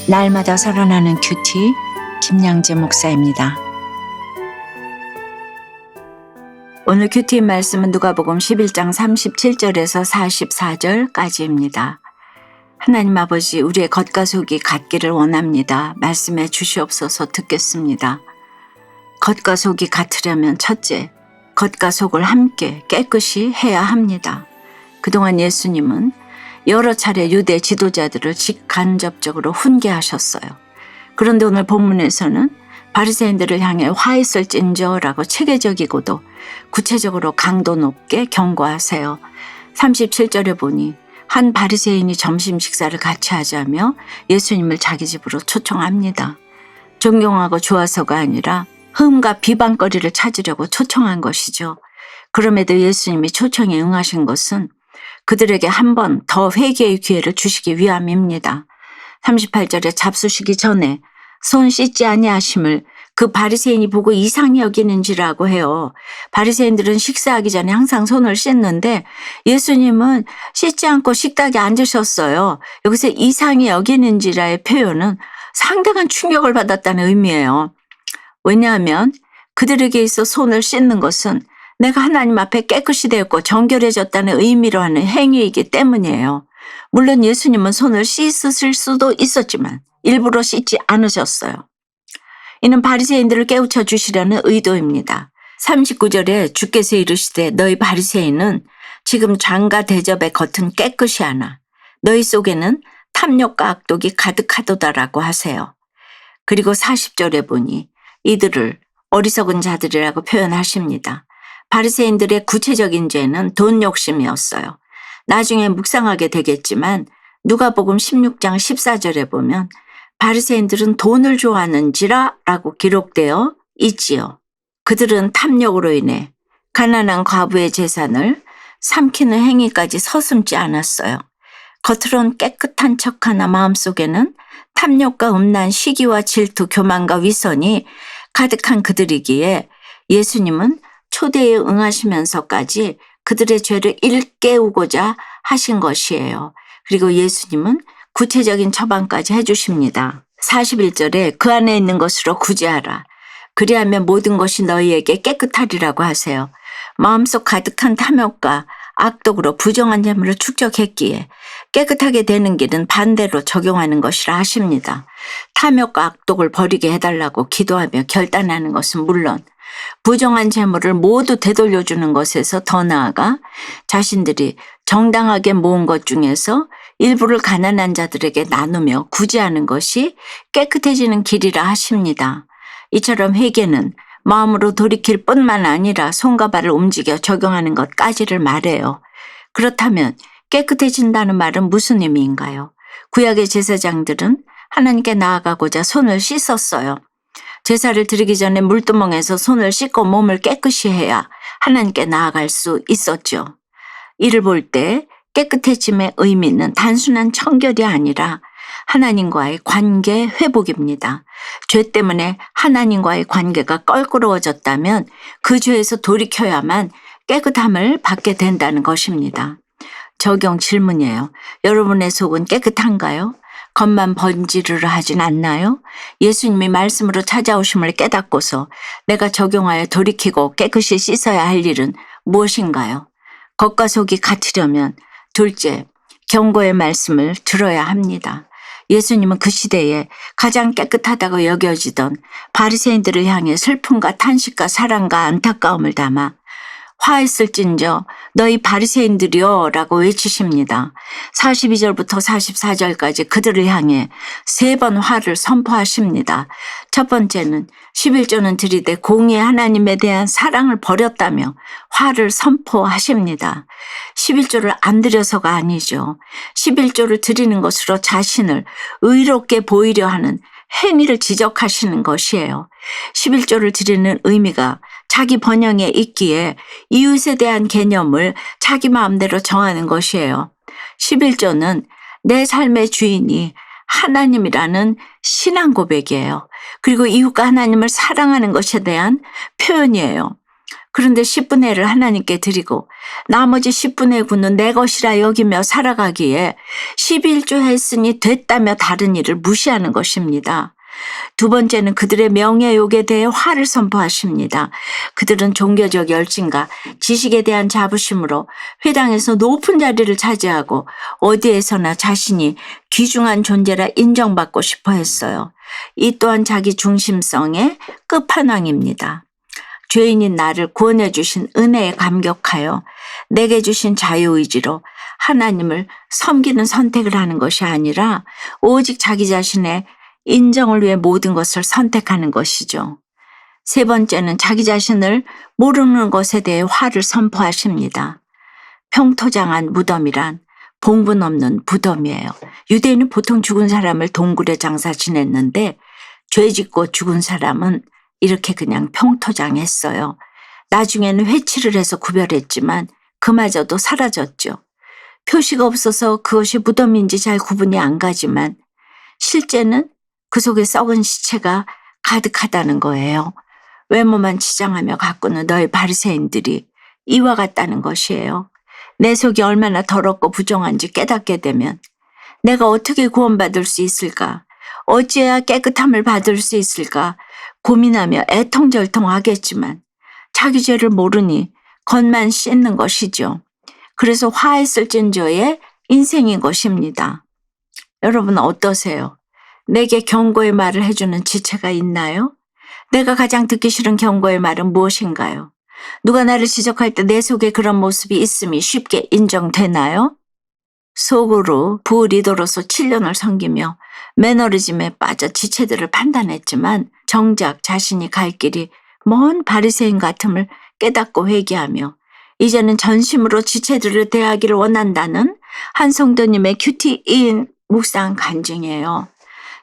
날마다 살아나는 큐티 김양재 목사입니다. 오늘 큐티 말씀은 누가복음 11장 37절에서 44절까지입니다. 하나님 아버지, 우리의 겉과 속이 같기를 원합니다. 말씀해 주시옵소서. 듣겠습니다. 겉과 속이 같으려면 첫째, 겉과 속을 함께 깨끗이 해야 합니다. 그동안 예수님은 여러 차례 유대 지도자들을 직간접적으로 훈계하셨어요. 그런데 오늘 본문에서는 바리새인들을 향해 화 있을진저라고 체계적이고도 구체적으로 강도 높게 경고하세요. 37절에 보니 한 바리새인이 점심 식사를 같이 하자며 예수님을 자기 집으로 초청합니다. 존경하고 좋아서가 아니라 흠과 비방거리를 찾으려고 초청한 것이죠. 그럼에도 예수님이 초청에 응하신 것은 그들에게 한 번 더 회개의 기회를 주시기 위함입니다. 38절에 잡수시기 전에 손 씻지 아니하심을 그 바리새인이 보고 이상히 여기는지라고 해요. 바리새인들은 식사하기 전에 항상 손을 씻는데 예수님은 씻지 않고 식탁에 앉으셨어요. 여기서 이상히 여기는지라의 표현은 상당한 충격을 받았다는 의미예요. 왜냐하면 그들에게 있어 손을 씻는 것은 내가 하나님 앞에 깨끗이 되었고 정결해졌다는 의미로 하는 행위이기 때문이에요. 물론 예수님은 손을 씻으실 수도 있었지만 일부러 씻지 않으셨어요. 이는 바리새인들을 깨우쳐 주시려는 의도입니다. 39절에 주께서 이르시되 너희 바리새인은 지금 장과 대접의 겉은 깨끗이 하나 너희 속에는 탐욕과 악독이 가득하도다라고 하세요. 그리고 40절에 보니 이들을 어리석은 자들이라고 표현하십니다. 바리새인들의 구체적인 죄는 돈 욕심이었어요. 나중에 묵상하게 되겠지만 누가복음 16장 14절에 보면 바리새인들은 돈을 좋아하는지라 라고 기록되어 있지요. 그들은 탐욕으로 인해 가난한 과부의 재산을 삼키는 행위까지 서슴지 않았어요. 겉으론 깨끗한 척하나 마음속에는 탐욕과 음란, 시기와 질투, 교만과 위선이 가득한 그들이기에 예수님은 초대에 응하시면서까지 그들의 죄를 일깨우고자 하신 것이에요. 그리고 예수님은 구체적인 처방까지 해주십니다. 41절에 그 안에 있는 것으로 구제하라. 그리하면 모든 것이 너희에게 깨끗하리라고 하세요. 마음속 가득한 탐욕과 악독으로 부정한 재물을 축적했기에 깨끗하게 되는 길은 반대로 적용하는 것이라 하십니다. 탐욕과 악독을 버리게 해달라고 기도하며 결단하는 것은 물론 부정한 재물을 모두 되돌려주는 것에서 더 나아가 자신들이 정당하게 모은 것 중에서 일부를 가난한 자들에게 나누며 구제하는 것이 깨끗해지는 길이라 하십니다. 이처럼 회개는 마음으로 돌이킬 뿐만 아니라 손과 발을 움직여 적용하는 것까지를 말해요. 그렇다면 깨끗해진다는 말은 무슨 의미인가요? 구약의 제사장들은 하나님께 나아가고자 손을 씻었어요. 제사를 드리기 전에 물두멍에서 손을 씻고 몸을 깨끗이 해야 하나님께 나아갈 수 있었죠. 이를 볼 때 깨끗해짐의 의미는 단순한 청결이 아니라 하나님과의 관계 회복입니다. 죄 때문에 하나님과의 관계가 껄끄러워졌다면 그 죄에서 돌이켜야만 깨끗함을 받게 된다는 것입니다. 적용 질문이에요. 여러분의 속은 깨끗한가요? 겉만 번지르르 하진 않나요? 예수님이 말씀으로 찾아오심을 깨닫고서 내가 적용하여 돌이키고 깨끗이 씻어야 할 일은 무엇인가요? 겉과 속이 같으려면 둘째, 경고의 말씀을 들어야 합니다. 예수님은 그 시대에 가장 깨끗하다고 여겨지던 바리새인들을 향해 슬픔과 탄식과 사랑과 안타까움을 담아 화 있을진저 너희 바리새인들이여 라고 외치십니다. 42절부터 44절까지 그들을 향해 3번 화를 선포하십니다. 첫 번째는 11조는 들이대 공의 하나님에 대한 사랑을 버렸다며 화를 선포하십니다. 11조를 안 드려서가 아니죠. 11조를 드리는 것으로 자신을 의롭게 보이려 하는 행위를 지적하시는 것이에요. 11조를 드리는 의미가 자기 번영에 있기에 이웃에 대한 개념을 자기 마음대로 정하는 것이에요. 11조는 내 삶의 주인이 하나님이라는 신앙 고백이에요. 그리고 이웃과 하나님을 사랑하는 것에 대한 표현이에요. 그런데 10분의 1을 하나님께 드리고 나머지 10분의 9는 내 것이라 여기며 살아가기에 11조 했으니 됐다며 다른 일을 무시하는 것입니다. 두 번째는 그들의 명예욕에 대해 화를 선포하십니다. 그들은 종교적 열심과 지식에 대한 자부심으로 회당에서 높은 자리를 차지하고 어디에서나 자신이 귀중한 존재라 인정받고 싶어 했어요. 이 또한 자기 중심성의 끝판왕입니다. 죄인인 나를 구원해 주신 은혜에 감격하여 내게 주신 자유의지로 하나님을 섬기는 선택을 하는 것이 아니라 오직 자기 자신의 인정을 위해 모든 것을 선택하는 것이죠. 세 번째는 자기 자신을 모르는 것에 대해 화를 선포하십니다. 평토장한 무덤이란 봉분 없는 무덤이에요. 유대인은 보통 죽은 사람을 동굴에 장사 지냈는데 죄 짓고 죽은 사람은 이렇게 그냥 평토장했어요. 나중에는 회치를 해서 구별했지만 그마저도 사라졌죠. 표시가 없어서 그것이 무덤인지 잘 구분이 안 가지만 실제는 그 속에 썩은 시체가 가득하다는 거예요. 외모만 치장하며 가꾸는 너희 바리새인들이 이와 같다는 것이에요. 내 속이 얼마나 더럽고 부정한지 깨닫게 되면 내가 어떻게 구원받을 수 있을까? 어찌해야 깨끗함을 받을 수 있을까? 고민하며 애통절통하겠지만 자기 죄를 모르니 겉만 씻는 것이죠. 그래서 화했을진저의 인생인 것입니다. 여러분 어떠세요? 내게 경고의 말을 해주는 지체가 있나요? 내가 가장 듣기 싫은 경고의 말은 무엇인가요? 누가 나를 지적할 때 내 속에 그런 모습이 있음이 쉽게 인정되나요? 속으로 부리더로서 7년을 섬기며 매너리즘에 빠져 지체들을 판단했지만 정작 자신이 갈 길이 먼 바리새인 같음을 깨닫고 회개하며 이제는 전심으로 지체들을 대하기를 원한다는 한 성도님의 큐티인 묵상 간증이에요.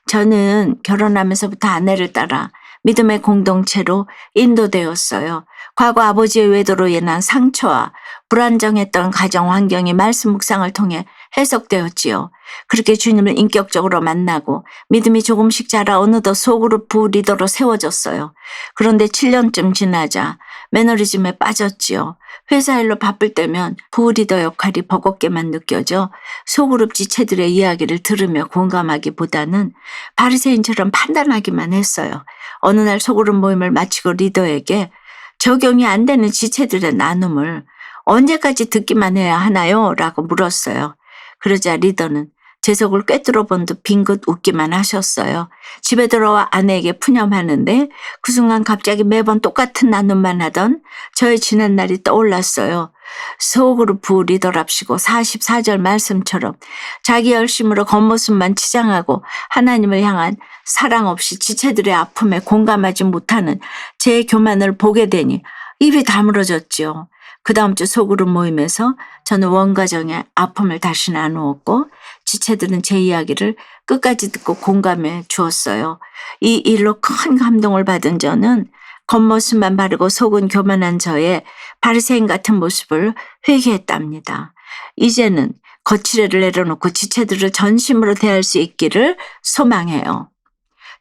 저는 결혼하면서부터 아내를 따라 믿음의 공동체로 인도되었어요. 과거 아버지의 외도로 인한 상처와 불안정했던 가정 환경이 말씀 묵상을 통해 해석되었지요. 그렇게 주님을 인격적으로 만나고 믿음이 조금씩 자라 어느덧 소그룹 부리더로 세워졌어요. 그런데 7년쯤 지나자 매너리즘에 빠졌지요. 회사 일로 바쁠 때면 부리더 역할이 버겁게만 느껴져 소그룹 지체들의 이야기를 들으며 공감하기보다는 바리새인처럼 판단하기만 했어요. 어느 날 소그룹 모임을 마치고 리더에게 적용이 안 되는 지체들의 나눔을 언제까지 듣기만 해야 하나요? 라고 물었어요. 그러자 리더는 제 속을 꿰뚫어 본 듯 빙긋 웃기만 하셨어요. 집에 들어와 아내에게 푸념하는데 그 순간 갑자기 매번 똑같은 나눔만 하던 저의 지난 날이 떠올랐어요. 속으로 부리더랍시고 44절 말씀처럼 자기 열심으로 겉모습만 치장하고 하나님을 향한 사랑 없이 지체들의 아픔에 공감하지 못하는 제 교만을 보게 되니 입이 다물어졌지요. 그 다음 주 소그룹 모임에서 저는 원가정의 아픔을 다시 나누었고 지체들은 제 이야기를 끝까지 듣고 공감해 주었어요. 이 일로 큰 감동을 받은 저는 겉모습만 바르고 속은 교만한 저의 바리새인 같은 모습을 회개했답니다. 이제는 거칠애를 내려놓고 지체들을 전심으로 대할 수 있기를 소망해요.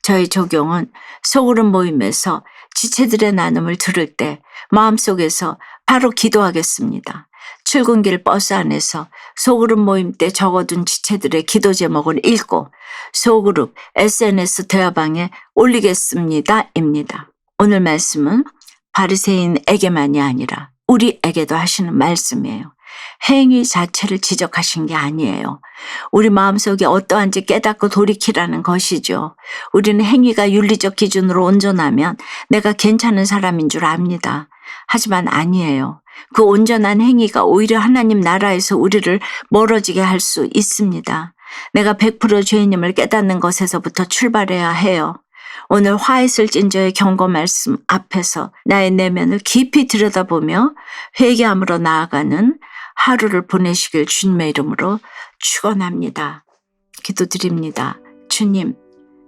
저의 적용은 소그룹 모임에서 지체들의 나눔을 들을 때 마음속에서 바로 기도하겠습니다. 출근길 버스 안에서 소그룹 모임 때 적어둔 지체들의 기도 제목을 읽고 소그룹 SNS 대화방에 올리겠습니다. 입니다. 오늘 말씀은 바리새인에게만이 아니라 우리에게도 하시는 말씀이에요. 행위 자체를 지적하신 게 아니에요. 우리 마음속에 어떠한지 깨닫고 돌이키라는 것이죠. 우리는 행위가 윤리적 기준으로 온전하면 내가 괜찮은 사람인 줄 압니다. 하지만 아니에요. 그 온전한 행위가 오히려 하나님 나라에서 우리를 멀어지게 할 수 있습니다. 내가 100% 죄인임을 깨닫는 것에서부터 출발해야 해요. 오늘 화했을진저의 경고 말씀 앞에서 나의 내면을 깊이 들여다보며 회개함으로 나아가는 하루를 보내시길 주님의 이름으로 축원합니다. 기도드립니다. 주님,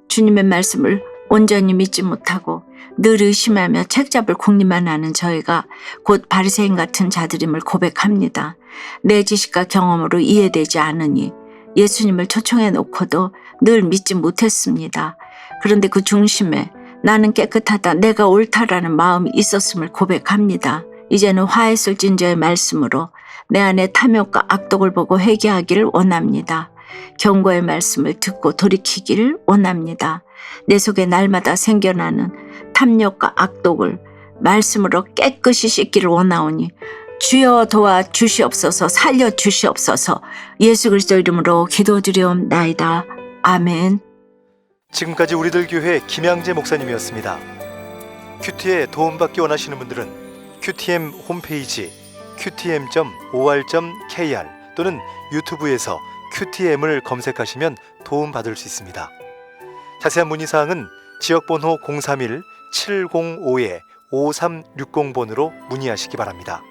주님의 말씀을 온전히 믿지 못하고 늘 의심하며 책잡을 궁리만 하는 저희가 곧 바리새인 같은 자들임을 고백합니다. 내 지식과 경험으로 이해되지 않으니 예수님을 초청해 놓고도 늘 믿지 못했습니다. 그런데 그 중심에 나는 깨끗하다, 내가 옳다라는 마음이 있었음을 고백합니다. 이제는 화했을진저의 말씀으로 내 안에 탐욕과 악독을 보고 회개하기를 원합니다. 경고의 말씀을 듣고 돌이키기를 원합니다. 내 속에 날마다 생겨나는 탐욕과 악독을 말씀으로 깨끗이 씻기를 원하오니 주여 도와 주시옵소서, 살려 주시옵소서. 예수 그리스도 이름으로 기도드리옵나이다. 아멘. 지금까지 우리들 교회 김양재 목사님이었습니다. 큐티에 도움받기 원하시는 분들은 QTM 홈페이지 qtm.or.kr 또는 유튜브에서 QTM을 검색하시면 도움받을 수 있습니다. 자세한 문의사항은 지역번호 031-705-5360번으로 문의하시기 바랍니다.